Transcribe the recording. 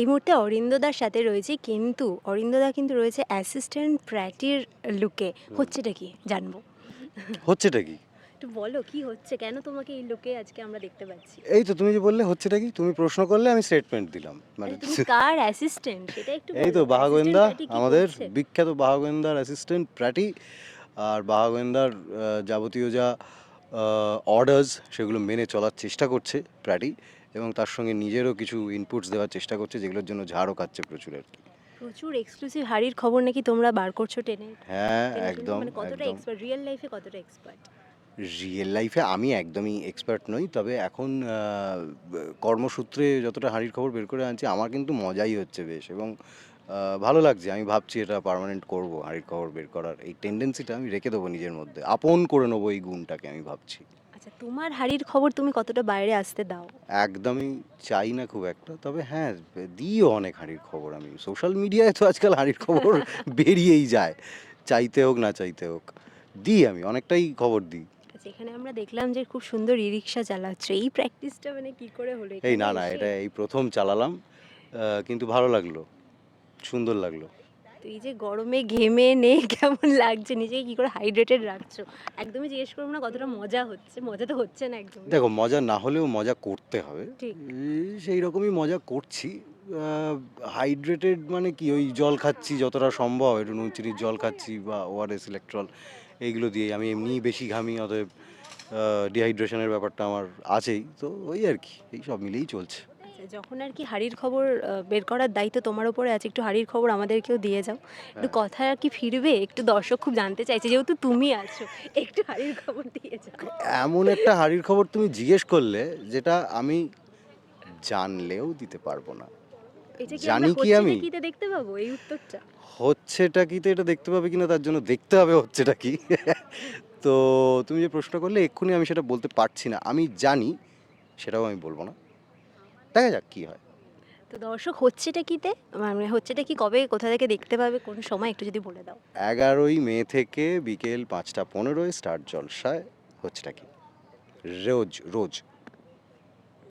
এই মুহূর্তে অরিন্দদার সাথে রয়েছি, কিন্তু অরিন্দদা কিন্তু রয়েছে অ্যাসিস্ট্যান্ট প্র্যাটির লুকে। হচ্ছেটা কি জানবো। হচ্ছেটা কি? একটু বলো কি হচ্ছে, কেন তোমাকে এই লুকে আজকে আমরা দেখতে পাচ্ছি? এই তো তুমি যে বললে হচ্ছেটা কি? তুমি প্রশ্ন করলে আমি স্টেটমেন্ট দিলাম। মানে আরে তুমি কার অ্যাসিস্ট্যান্ট সেটা একটু এই বলো, তো বাঘা অ্যাসিস্ট্যান্ট গোয়েন্দা, প্র্যাটি কি আমাদের করছে? বিখ্যাত বাঘা গোয়েন্দার অ্যাসিস্ট্যান্ট প্র্যাটি। আর বাঘা গোয়েন্দার যাবতীয় যা অর্ডার্স সেগুলো মেনে চলার চেষ্টা করছে প্র্যাটি, এবং তার সঙ্গে নিজেরও কিছু ইনপুটস দেওয়ার চেষ্টা করছে, যেগুলোর জন্য ঝাড়ও খাচ্ছে প্রচুর আর কি। প্রচুর এক্সক্লুসিভ হাড়ির খবর নাকি তোমরা বার করছো টেনে হ্যাঁ, টেনে টেনে, একদম, মানে কতটা একদম। এক্সপার্ট রিয়েল লাইফে, কতটা এক্সপার্ট? রিয়েল লাইফে আমি একদমই এক্সপার্ট নই, তবে এখন কর্মসূত্রে যতটা হাঁড়ির খবর বের করে আনছি আমার কিন্তু মজাই হচ্ছে বেশ, এবং ভালো লাগছে। আমি ভাবছি এটা পার্মানেন্ট করব, হাঁড়ির খবর বের করার এই টেন্ডেন্সিটা আমি রেখে দেবো নিজের মধ্যে, আপন করে নেবো এই গুণটাকে আমি ভাবছি। আচ্ছা, তোমার হাড়ির খবর তুমি কতটা বাইরে আসতে দাও? একদমই চাই না খুব একটা, তবে হ্যাঁ, দিইও অনেক হাঁড়ির খবর। আমি সোশ্যাল মিডিয়ায় তো আজকাল হাঁড়ির খবর বেরিয়েই যায়, চাইতে হোক না চাইতে হোক। দিই, আমি অনেকটাই খবর দিই। আচ্ছা, এখানে আমরা দেখলাম যে খুব সুন্দর ই রিক্সা চালাচ্ছ, এই প্র্যাকটিসটা মানে কি করে হলো এই এখানে না, না, এসে? এটা এই ১ম চালালাম। কিন্তু ভালো লাগলো। সুন্দর লাগলো। তো এই যে গরমে ঘেমে নেই কেমন লাগছে, নিজেকে কি করে হাইড্রেটেড রাখছো? একদমই জিজ্ঞেস করবো না কতটা মজা হচ্ছে, মজা তো হচ্ছে না একদমই। দেখো, মজা না হলেও মজা করতে হবে। ঠিক। সেই রকমই মজা করছি। আ হাইড্রেটেড মানে কি, ওই জল খাচ্ছি যতটা সম্ভব, একটু নুন চিনির জল খাচ্ছি বা ওআরএস, ইলেকট্রল, এইগুলো দিয়েই। আমি এমনিই বেশি ঘামি, অতএব ডিহাইড্রেশনের ব্যাপারটা আমার আছেই। তো ওই আরকি। এই সব মিলিয়েই চলছে। আচ্ছা, যখন আর কি হাঁড়ির খবর বের করার দায়িত্ব তোমার ওপরে আছে, একটু হাঁড়ির খবর আমাদেরকেও দিয়ে যাও। একটু হ্যাঁ। কথা আর কি ফিরবে, একটু দর্শক খুব জানতে চাইছে, যেহেতু তুমি আছো, একটু হাঁড়ির খবর দিয়ে যাও। এমন একটা হাঁড়ির খবর তুমি জিজ্ঞেস করলে, যেটা আমি জানলেও দিতে পারব না। এটা কি আমরা জানি কি হচ্ছেটা আমি? কিতে দেখতে পাবো এই উত্তরটা? হচ্ছেটা কিতে এটা দেখতে পাবে কিনা, তার জন্য দেখতে হবে হচ্ছেটা কি। তো তুমি যে প্রশ্ন করলে, এক্ষুনি আমি সেটা বলতে পারছি না। আমি জানি, সেটাও আমি বলব না। দেখা যাক কি হয়। তো দর্শক হচ্ছেটা কিতে, মানে হচ্ছেটা কি কবে কোথা থেকে দেখতে পাবে, কোন সময় একটু যদি বলে দাও। ১১ই মে থেকে বিকেল ৫টা ১৫ স্টার জলসায় হচ্ছেটা কি? রোজ, রোজ।